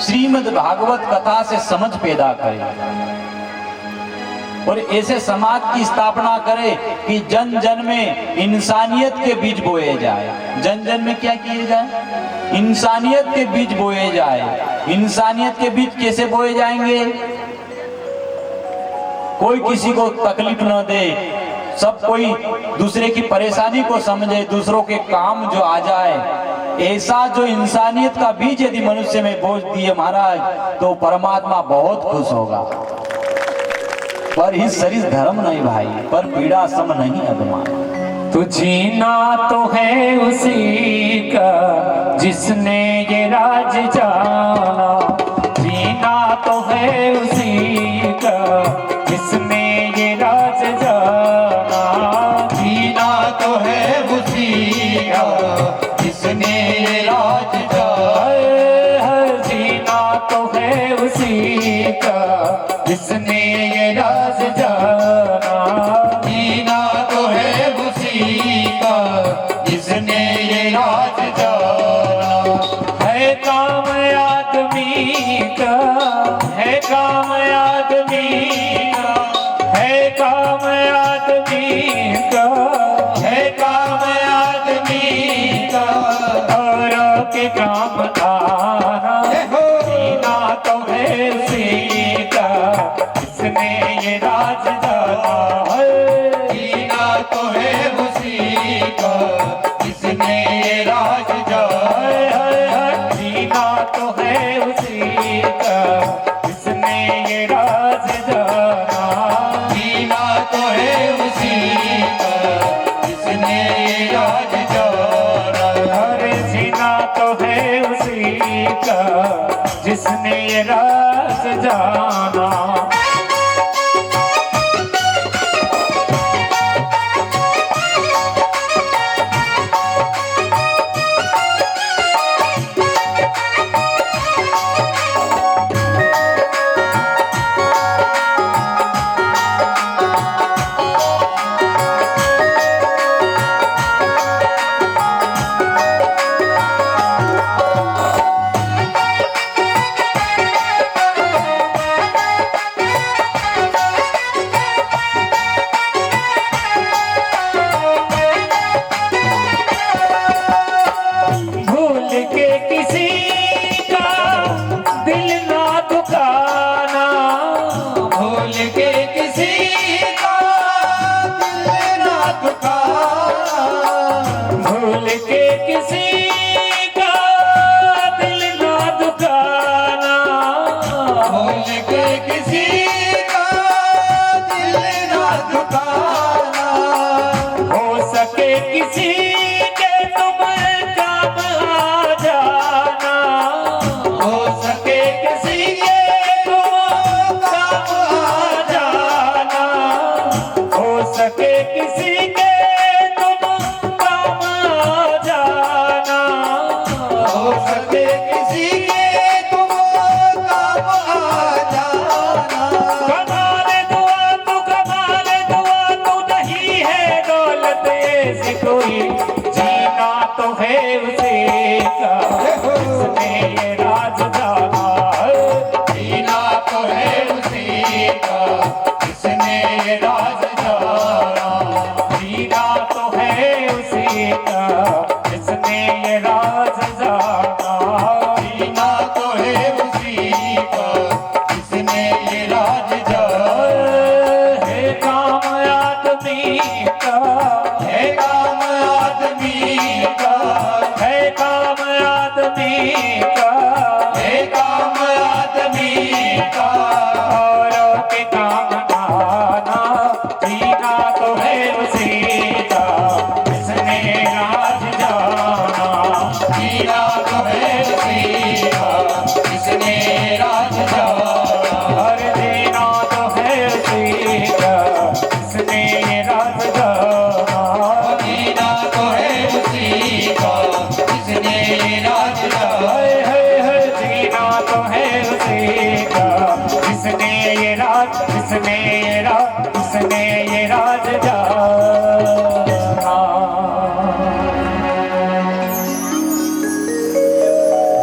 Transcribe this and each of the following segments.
श्रीमद् भागवत कथा से समझ पैदा करे और ऐसे समाज की स्थापना करे कि जन जन में इंसानियत के बीज बोए जाए। जन जन में क्या किए जाए? इंसानियत के बीज बोए जाए। इंसानियत के बीज कैसे बोए जाएंगे? कोई किसी को तकलीफ न दे, सब कोई दूसरे की परेशानी को समझे, दूसरों के काम जो आ जाए, ऐसा जो इंसानियत का बीज यदि मनुष्य में बोझ दिए महाराज, तो परमात्मा बहुत खुश होगा। पर ही शरीर धर्म नहीं भाई, पर पीड़ा सम नहीं अभिमान। तो जीना तो है उसी का जिसने ये राज जाना, जीना तो है उसी का जिसने ये राज जाना, जीना तो है उसी का जिसने ये राज जाना, जीना तो है उसी का जिसने ये राज जाना, जीना तो है उसी का जिसने ये राज जाना। है काम आदमी का, है काम आदमी का, है काम आदमी का, है काम आदमी का, औरों के काम आना, जीना तो है उसी का जिसने ये राज जाना है, जीना तो है उसी का जिसने ये राज जाना, जीना तो है उसी का जिसने ये राज जाना, जीना तो है उसी का जिसने ये राज जाना। अरे जीना तो है उसी का जिसने ये राज जाना।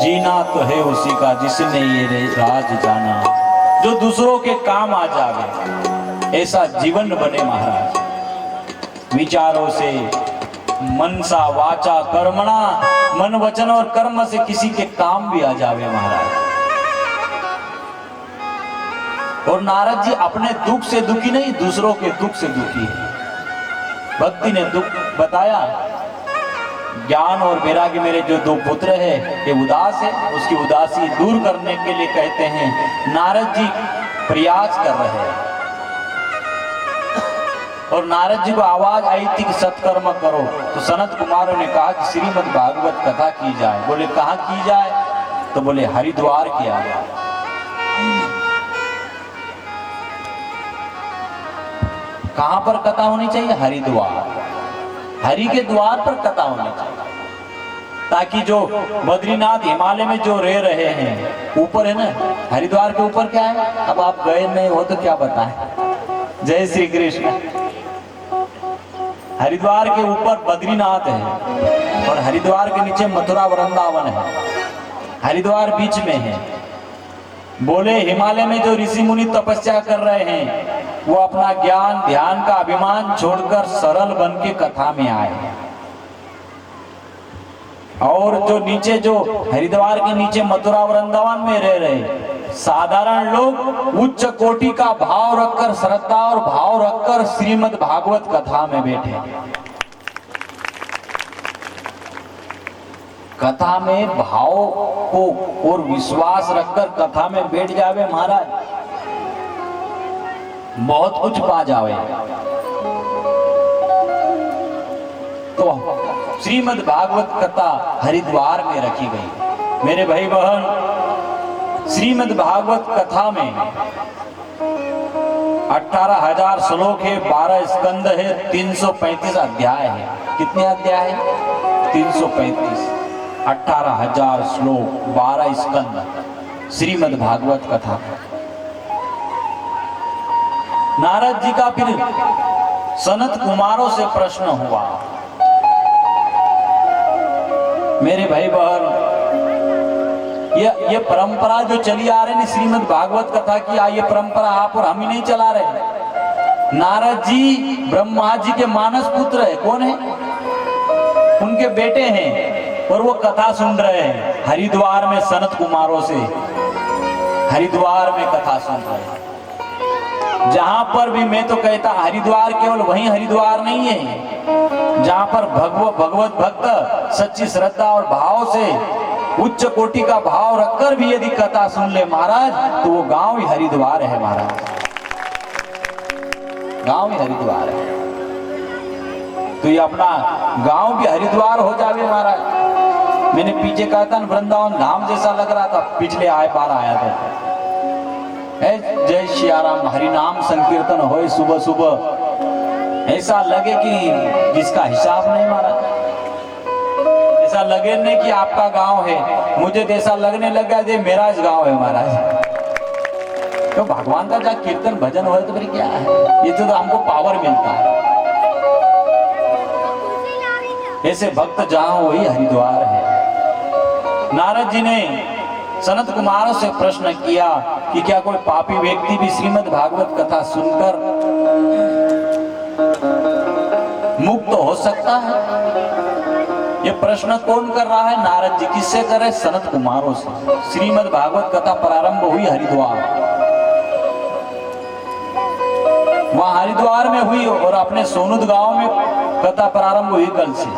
जीना तो है उसी का का जिसने ये राज जाना। जो दूसरों के काम आ जावे ऐसा जीवन बने महाराज। विचारों से मनसा वाचा कर्मणा, मन वचन और कर्म से किसी के काम भी आ जावे महाराज। और नारद जी अपने दुख से दुखी नहीं, दूसरों के दुख से दुखी है। भक्ति ने दुख बताया, ज्ञान और वैराग्य मेरे जो दो पुत्र है ये उदास है, उसकी उदासी दूर करने के लिए कहते हैं नारद जी प्रयास कर रहे हैं। और नारद जी को आवाज आई थी कि सत्कर्म करो, तो सनत कुमारों ने कहा कि श्रीमद् भागवत कथा की जाए। बोले कहाँ की जाए? तो बोले हरिद्वार किया जाए। कहां पर कथा होनी चाहिए? हरिद्वार। हरि के द्वार पर कथा होनी चाहिए, ताकि जो बद्रीनाथ हिमालय में जो रह रहे हैं ऊपर है ना, हरिद्वार के ऊपर क्या है? अब आप गए नहीं हो तो क्या बताएं। जय श्री कृष्ण। हरिद्वार के ऊपर बद्रीनाथ है और हरिद्वार के नीचे मथुरा वृंदावन है। हरिद्वार बीच में है। बोले हिमालय में जो ऋषि मुनि तपस्या कर रहे हैं वो अपना ज्ञान ध्यान का अभिमान छोड़कर सरल बन के कथा में आए। और जो नीचे जो हरिद्वार के नीचे मथुरा वृंदावन में रह रहे साधारण लोग उच्च कोटि का भाव रखकर, श्रद्धा और भाव रखकर श्रीमद् भागवत कथा में बैठे। कथा में भाव को और विश्वास रखकर कथा में बैठ जावे महाराज, बहुत कुछ पा जावे। तो श्रीमद् भागवत कथा हरिद्वार में रखी गई। मेरे भाई बहन, श्रीमद् भागवत कथा में 18,000 श्लोक है, 12 स्कंद है, 335 अध्याय है। कितने अध्याय है? 335। 18,000 श्लोक, 12 स्कंद श्रीमद् भागवत कथा। नारद जी का फिर सनत कुमारों से प्रश्न हुआ। मेरे भाई बहन, ये परंपरा जो चली आ रही है श्रीमद् भागवत कथा की, ये परंपरा आप और हम ही नहीं चला रहे। नारद जी ब्रह्मा जी के मानस पुत्र है। कौन है? उनके बेटे हैं और वो कथा सुन रहे हैं हरिद्वार में सनत कुमारों से। हरिद्वार में कथा सुन रहे हैं। जहां पर भी मैं तो कहता हरिद्वार केवल वहीं हरिद्वार नहीं है, जहां पर भगवत भक्त सच्ची श्रद्धा और भाव से उच्च कोटि का भाव रखकर भी यदि कथा सुन ले महाराज, तो वो गांव ही हरिद्वार है महाराज। गांव ही हरिद्वार है। तो ये अपना गांव भी हरिद्वार हो जावे महाराज। मैंने पीछे कहा था वृंदावन धाम जैसा लग रहा था, पिछले बार आया था। जय श्याराम हरि नाम संकीर्तन होए सुबह सुबह, ऐसा लगे कि जिसका हिसाब नहीं महाराज। ऐसा लगे नहीं कि आपका गांव है, मुझे तो ऐसा लगने लग गया ये मेरा गांव है महाराज। तो भगवान का जहाँ कीर्तन भजन हो तो फिर क्या है, ये तो हमको पावर मिलता है। ऐसे भक्त जहां वही हरिद्वार है। नारद जी ने सनत कुमारों से प्रश्न किया कि क्या कोई पापी व्यक्ति भी श्रीमद् भागवत कथा सुनकर मुक्त हो सकता है? ये प्रश्न कौन कर रहा है? नारद जी। किससे कर रहे? सनत कुमारों से। श्रीमद् भागवत कथा प्रारंभ हुई हरिद्वार, वहां हरिद्वार में हुई और अपने सोनुद गांव में कथा प्रारंभ हुई कल से।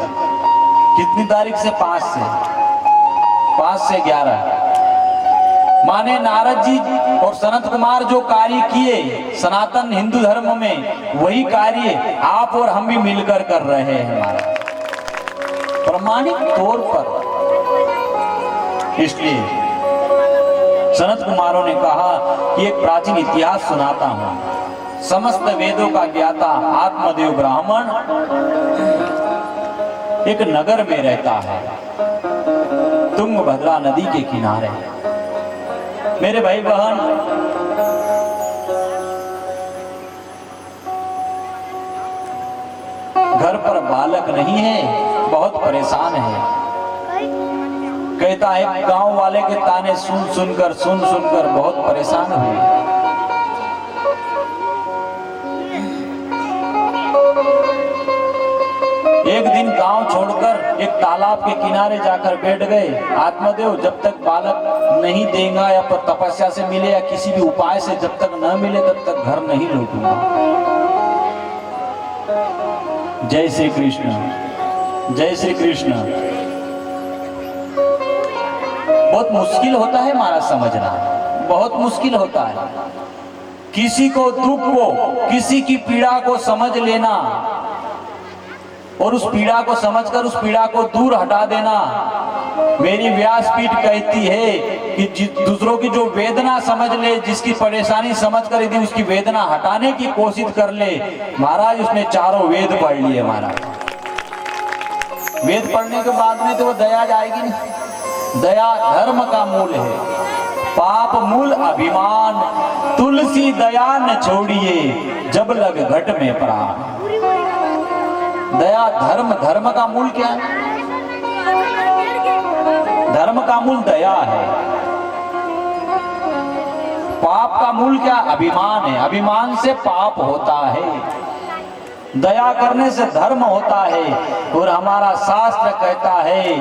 कितनी तारीख से? 5 से 11। माने नारद जी और सनत कुमार जो कार्य किए सनातन हिंदू धर्म में, वही कार्य आप और हम भी मिलकर कर रहे हैं हमारा प्रमाणिक तौर पर। इसलिए सनत कुमारों ने कहा कि एक प्राचीन इतिहास सुनाता हूं। समस्त वेदों का ज्ञाता आत्मदेव ब्राह्मण एक नगर में रहता है, तुंगभद्रा नदी के किनारे। मेरे भाई बहन, घर पर बालक नहीं है, बहुत परेशान है। कहता है गांव वाले के ताने सुन सुनकर बहुत परेशान हुए। एक दिन गांव छोड़कर एक तालाब के किनारे जाकर बैठ गए। आत्मदेव जब तक बालक नहीं देगा या पर तपस्या से मिले या किसी भी उपाय से जब तक न मिले तब तक घर नहीं लौटूंगा। जय श्री कृष्ण, जय श्री कृष्ण। बहुत मुश्किल होता है महाराज समझना, बहुत मुश्किल होता है। किसी को दुख को, किसी की पीड़ा को समझ लेना और उस पीड़ा को समझकर उस पीड़ा को दूर हटा देना। मेरी व्यासपीठ कहती है कि दूसरों की जो वेदना समझ ले, जिसकी परेशानी समझकर यदि उसकी वेदना हटाने की कोशिश कर ले, महाराज उसने चारों वेद पढ़ लिए। महाराज वेद पढ़ने के बाद में तो वो दया जाएगी नहीं। दया धर्म का मूल है, पाप मूल अभिमान। तुलसी दया न छोड़िए जब लग घट में प्राण। दया धर्म का मूल क्या है? धर्म का मूल दया है। पाप का मूल क्या? अभिमान है। अभिमान से पाप होता है, दया करने से धर्म होता है। और हमारा शास्त्र कहता है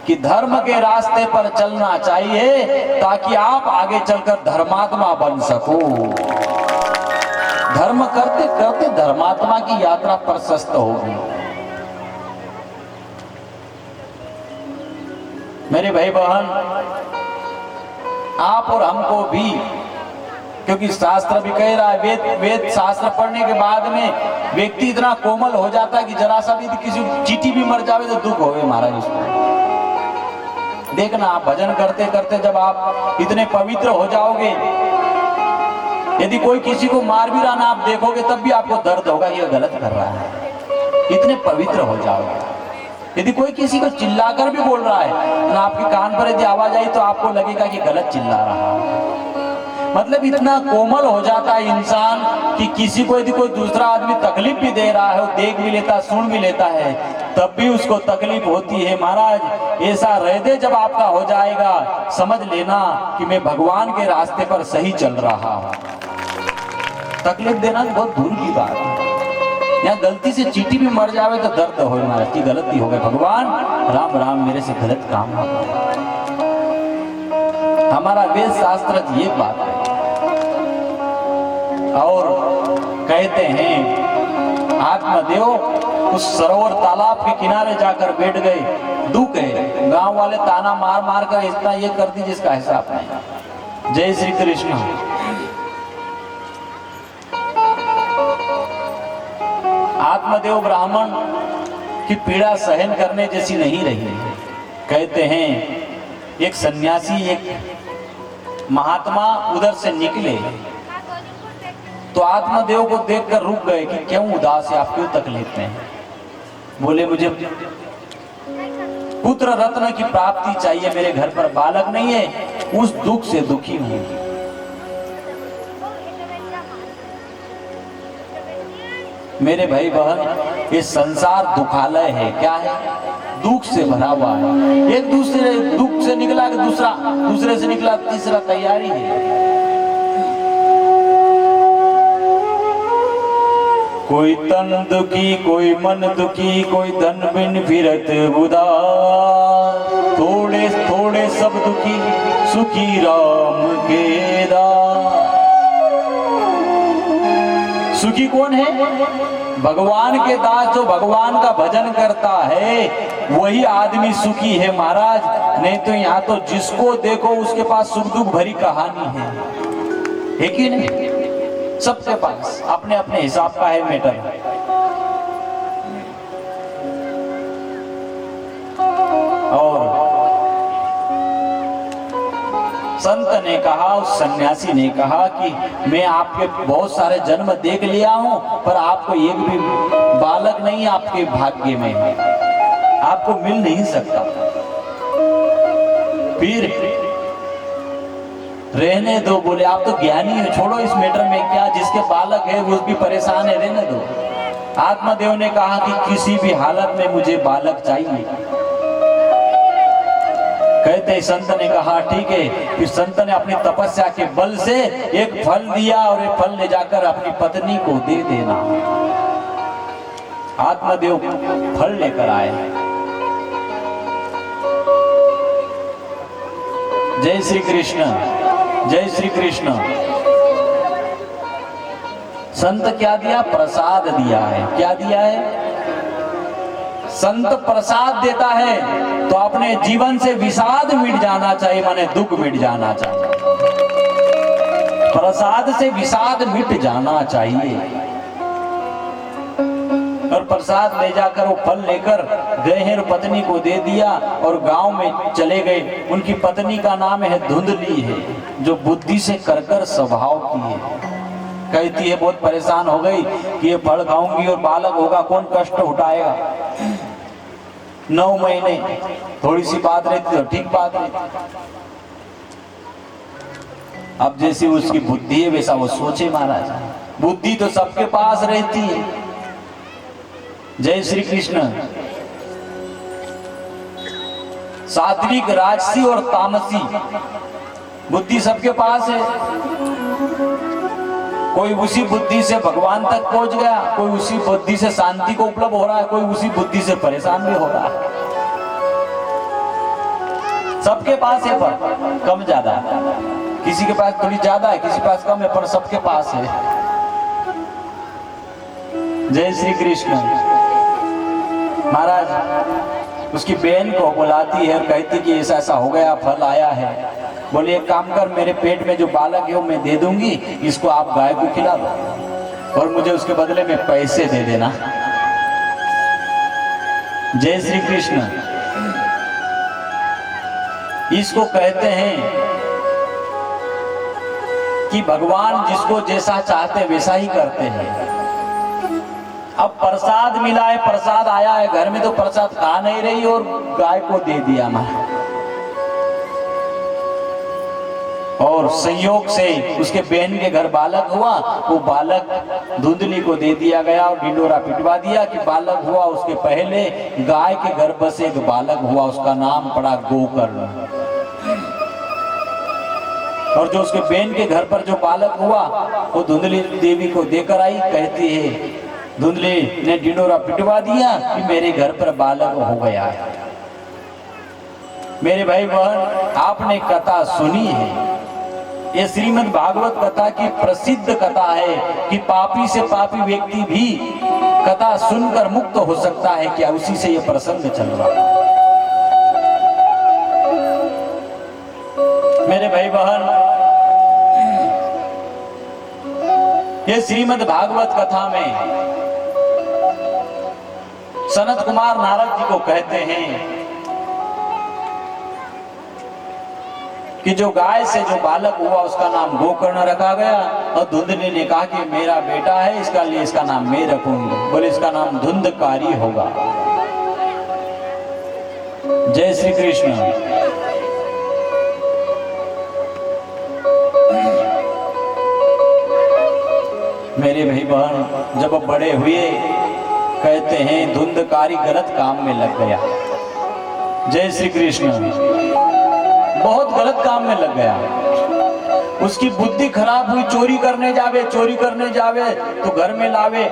कि धर्म के रास्ते पर चलना चाहिए ताकि आप आगे चलकर धर्मात्मा बन सको। धर्म करते करते धर्मात्मा की यात्रा प्रशस्त होगी। मेरे भाई बहन, आप और हमको भी, क्योंकि शास्त्र भी कह रहा है, वेद शास्त्र पढ़ने के बाद में व्यक्ति इतना कोमल हो जाता है कि जरा सा भी किसी चींटी भी मर जावे तो दुख होवे महाराज उसको। देखना आप भजन करते करते जब आप इतने पवित्र हो जाओगे, यदि कोई किसी को मार भी रहा ना आप देखोगे तब भी आपको दर्द होगा ये गलत कर रहा है। इतने पवित्र हो जाओगे। यदि कोई किसी को चिल्लाकर भी बोल रहा है ना, आपके कान पर यदि आवाज आई तो आपको लगेगा कि गलत चिल्ला रहा है। मतलब इतना कोमल हो जाता है इंसान कि किसी को यदि कोई दूसरा आदमी तकलीफ भी दे रहा है, वो देख भी लेता, सुन भी लेता है, तब भी उसको तकलीफ होती है। महाराज ऐसा हृदय जब आपका हो जाएगा, समझ लेना कि मैं भगवान के रास्ते पर सही चल रहा हूं। तकलीफ देना बहुत दूर की बात है। यहाँ गलती से चींटी भी मर जावे तो दर्द हो, महाराज की गलती हो गई, भगवान राम राम मेरे से गलत काम हो गया। हमारा वेद शास्त्र ये बात है। और कहते हैं आत्मदेव उस सरोवर तालाब के किनारे जाकर बैठ गए। दुख है, गांव वाले ताना मार मार कर इतना ये कर दी जिसका हिसाब नहीं। जय श्री कृष्ण। आत्मदेव ब्राह्मण की पीड़ा सहन करने जैसी नहीं रही। कहते हैं एक सन्यासी, एक महात्मा उधर से निकले तो आत्मदेव को देखकर रुक गए कि क्यों उदास है, आप क्यों तकलीफ में हैं? बोले मुझे पुत्र रत्न की प्राप्ति चाहिए, मेरे घर पर बालक नहीं है, उस दुख से दुखी हूं। मेरे भाई बहन, ये संसार दुखालय है। क्या है? दुख से भरा हुआ है। एक दूसरे दुख से निकला कि दूसरे से निकला तीसरा तैयारी है। कोई तन दुखी, कोई मन दुखी, कोई धन बिन फिरत उदास। थोड़े थोड़े सब दुखी, सुखी राम के दास। सुखी कौन है? भगवान के दास। जो भगवान का भजन करता है वही आदमी सुखी है महाराज। नहीं तो यहाँ तो जिसको देखो उसके पास सुख दुख भरी कहानी है कि नहीं? सबके पास अपने अपने हिसाब का है मैटर। और संत ने कहा, उस सन्यासी ने कहा कि मैं आपके बहुत सारे जन्म देख लिया हूं, पर आपको एक भी बालक नहीं आपके भाग्य में है, आपको मिल नहीं सकता। फिर रहने दो, बोले आप तो ज्ञानी हो, छोड़ो इस मैटर में क्या, जिसके बालक है वो भी परेशान है, रहने दो। आत्मदेव ने कहा कि किसी भी हालत में मुझे बालक चाहिए। कहते संत ने कहा ठीक है। फिर संत ने अपनी तपस्या के बल से एक फल दिया और ये फल ले जाकर अपनी पत्नी को दे देना। आत्मदेव फल लेकर आए। जय श्री कृष्ण, जय श्री कृष्ण। संत क्या दिया? प्रसाद दिया है। क्या दिया है? संत प्रसाद देता है तो अपने जीवन से विषाद मिट जाना चाहिए, माने दुख मिट जाना चाहिए। प्रसाद से विषाद मिट जाना चाहिए। और प्रसाद ले जाकर वो फल लेकर गए हैं और पत्नी को दे दिया और गांव में चले गए। उनकी पत्नी का नाम है धुंधली है, जो बुद्धि से करकर स्वभाव की है। कहती है बहुत परेशान हो गई कि ये फल खाऊंगी और बालक होगा, कौन कष्ट उठाएगा। 9 महीने थोड़ी सी बात रहती तो ठीक बात रहती। अब जैसी उसकी बुद्धि है वैसा वो सोचे महाराज। बुद्धि तो सबके पास रहती है। जय श्री कृष्ण। सात्विक, राजसी और तामसी बुद्धि सबके पास है। कोई उसी बुद्धि से भगवान तक पहुंच गया, कोई उसी बुद्धि से शांति को उपलब्ध हो रहा है, कोई उसी बुद्धि से परेशान भी हो रहा है। सबके पास है पर कम ज्यादा। किसी के पास थोड़ी ज्यादा है, किसी के पास कम है, पर सबके पास है। जय श्री कृष्ण। महाराज उसकी बहन को बुलाती है और कहती कि ऐसा ऐसा हो गया, फल आया है। बोले एक काम कर, मेरे पेट में जो बालक है वो मैं दे दूंगी, इसको आप गाय को खिला दो और मुझे उसके बदले में पैसे दे देना। जय श्री कृष्ण। इसको कहते हैं कि भगवान जिसको जैसा चाहते वैसा ही करते हैं। अब प्रसाद मिला है, प्रसाद आया है घर में, तो प्रसाद खा नहीं रही और गाय को दे दिया ना। और संयोग से उसके बहन के घर बालक हुआ, वो बालक धुंधली को दे दिया गया और ढिंडोरा पिटवा दिया कि बालक हुआ। उसके पहले गाय के गर्भ से एक बालक हुआ, उसका नाम पड़ा गोकर्ण। और जो उसके बहन के घर पर जो बालक हुआ वो धुंधली देवी को देकर आई। कहती है धुंधली ने ढिंडोरा पिटवा दिया कि मेरे घर पर बालक हो गया है। मेरे भाई बहन, आपने कथा सुनी है। ये श्रीमद् भागवत कथा की प्रसिद्ध कथा है कि पापी से पापी व्यक्ति भी कथा सुनकर मुक्त हो सकता है। क्या उसी से ये प्रसंग चल रहा है। मेरे भाई बहन, ये श्रीमद् भागवत कथा में सनत कुमार नारद जी को कहते हैं कि जो गाय से जो बालक हुआ उसका नाम गोकर्ण रखा गया। और धुंधली ने कहा कि मेरा बेटा है, इसका लिए इसका नाम मैं रखूंगी। बोले इसका नाम धुंधकारी होगा। जय श्री कृष्ण। मेरे भाई बहन, जब बड़े हुए कहते हैं धुंधकारी गलत काम में लग गया। जय श्री कृष्ण। बहुत गलत काम में लग गया। उसकी बुद्धि खराब हुई, चोरी करने जावे तो घर में लावे।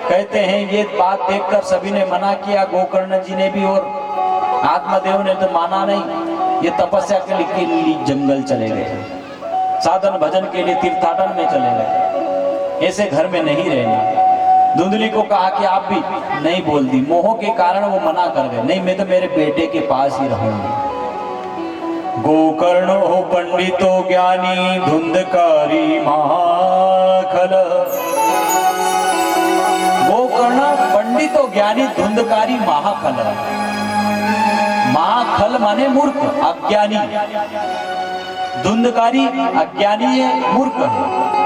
कहते हैं ये बात देखकर सभी ने मना किया, गोकर्ण जी ने भी और आत्मदेव ने तो माना नहीं। ये तपस्या के लिए जंगल चले गए, साधन भजन के लिए तीर्थाटन में चले गए। ऐसे घर में नहीं रहना। धुंधली को कहा कि आप भी नहीं बोल दी, मोह के कारण वो मना कर गए। नहीं, मैं तो मेरे बेटे के पास ही रहूंगी। गोकर्ण हो पंडितो ज्ञानी धुंधकारी महाखल। गोकर्ण पंडितो ज्ञानी धुंधकारी महाखल। महाखल माने मूर्ख, अज्ञानी। धुंधकारी अज्ञानी है, मूर्ख है।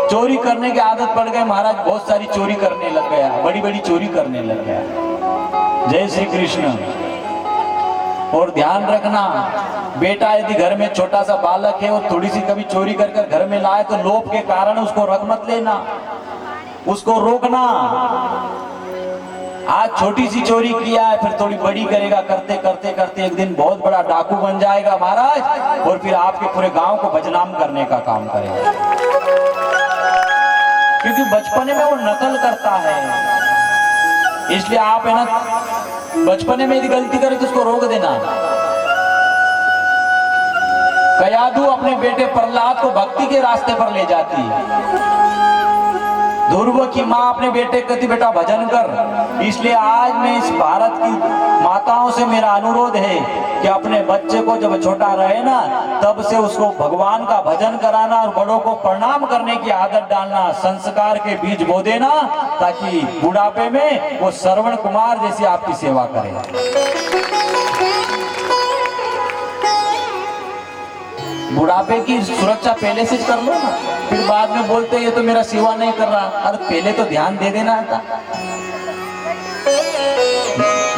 चोरी करने की आदत पड़ गई महाराज, बहुत सारी चोरी करने लग गया, बड़ी बड़ी चोरी करने लग गया। जय श्री कृष्ण। और ध्यान रखना, बेटा यदि घर में छोटा सा बालक है और थोड़ी सी कभी चोरी कर घर में लाए तो लोभ के कारण उसको रख मत लेना, उसको रोकना। आज छोटी सी चोरी किया है, फिर थोड़ी बड़ी करेगा, करते करते करते एक दिन बहुत बड़ा डाकू बन जाएगा महाराज, और फिर आपके पूरे गांव को बदनाम करने का काम करेगा। क्योंकि बचपने में वो नकल करता है, इसलिए आप है ना बचपने में यदि गलती करे तो उसको रोक देना। कयादू अपने बेटे प्रहलाद को भक्ति के रास्ते पर ले जाती है। ध्रुव की माँ अपने बेटे को कहती बेटा भजन कर। इसलिए आज मैं इस भारत की माताओं से मेरा अनुरोध है कि अपने बच्चे को जब छोटा रहे ना तब से उसको भगवान का भजन कराना और बड़ों को प्रणाम करने की आदत डालना, संस्कार के बीज बो देना, ताकि बुढ़ापे में वो श्रवण कुमार जैसी आपकी सेवा करे। बुढ़ापे की सुरक्षा पहले से कर लो ना, फिर बाद में बोलते ये तो मेरा सेवा नहीं कर रहा। अरे पहले तो ध्यान दे देना था।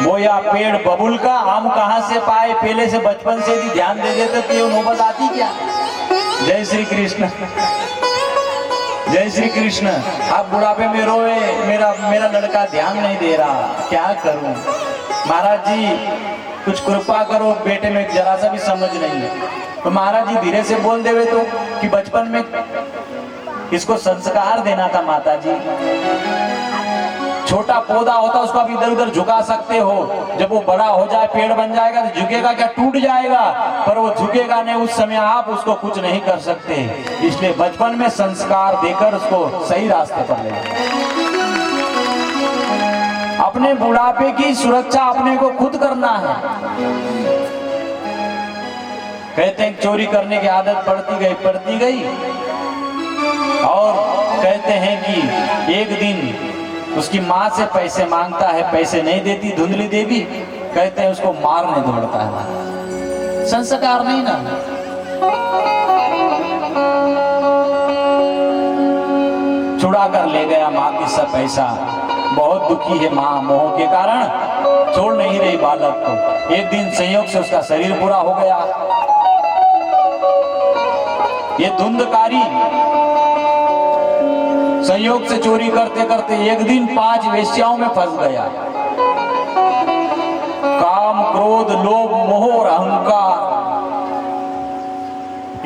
बोया पेड़ बबुल का आम कहां से पाए, पहले से बचपन से भी ध्यान दे देते तो ये नौबत आती क्या। जय श्री कृष्ण, जय श्री कृष्ण। आप बुढ़ापे में रोए मेरा लड़का ध्यान नहीं दे रहा, क्या करूं। महाराज जी कुछ कृपा करो, बेटे में जरा सा भी समझ नहीं है। तो महाराज जी धीरे से बोल देवे तो कि बचपन में इसको संस्कार देना था माता जी। छोटा पौधा होता उसको आप इधर उधर झुका सकते हो, जब वो बड़ा हो जाए पेड़ बन जाएगा तो झुकेगा क्या, टूट जाएगा, पर वो झुकेगा नहीं। उस समय आप उसको कुछ नहीं कर सकते, इसलिए बचपन में संस्कार देकर उसको सही रास्ते पर ले जाओ। अपने बुढ़ापे की सुरक्षा अपने को खुद करना है। कहते हैं चोरी करने की आदत पड़ती गई और कहते हैं कि एक दिन उसकी माँ से पैसे मांगता है, पैसे नहीं देती धुंधली देवी, कहते हैं उसको मारने दौड़ता है। संस्कार नहीं ना। छुड़ा कर ले गया माँ की सब पैसा। बहुत दुखी है माँ, मोह के कारण छोड़ नहीं रही बालक को। एक दिन संयोग से उसका शरीर पूरा हो गया। ये धुंधकारी संयोग से चोरी करते करते एक दिन 5 वेश्याओं में फंस गया। काम, क्रोध, लोभ, मोह और अहंकार,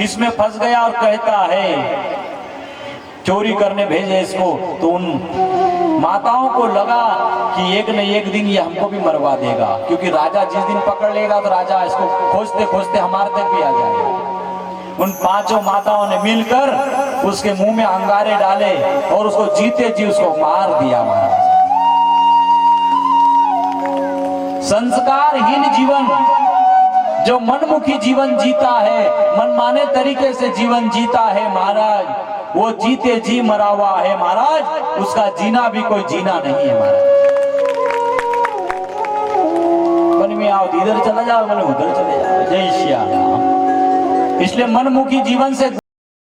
इसमें फंस गया और कहता है चोरी करने भेजे इसको। तो उन माताओं को लगा कि एक न एक दिन ये हमको भी मरवा देगा, क्योंकि राजा जिस दिन पकड़ लेगा तो राजा इसको खोजते खोजते हमारे तक भी आ जाएगा। उन 5 माताओं ने मिलकर उसके मुंह में अंगारे डाले और उसको जीते जी उसको मार दिया। महाराज संस्कारहीन जीवन, जो मनमुखी जीवन जीता है, मनमाने तरीके से जीवन जीता है महाराज, वो जीते जी मरा हुआ है महाराज। उसका जीना भी कोई जीना नहीं है महाराज। मन में आओ इधर चला जाओ, मैंने उधर चले जाओ। जय श्याम। इसलिए मनमुखी जीवन से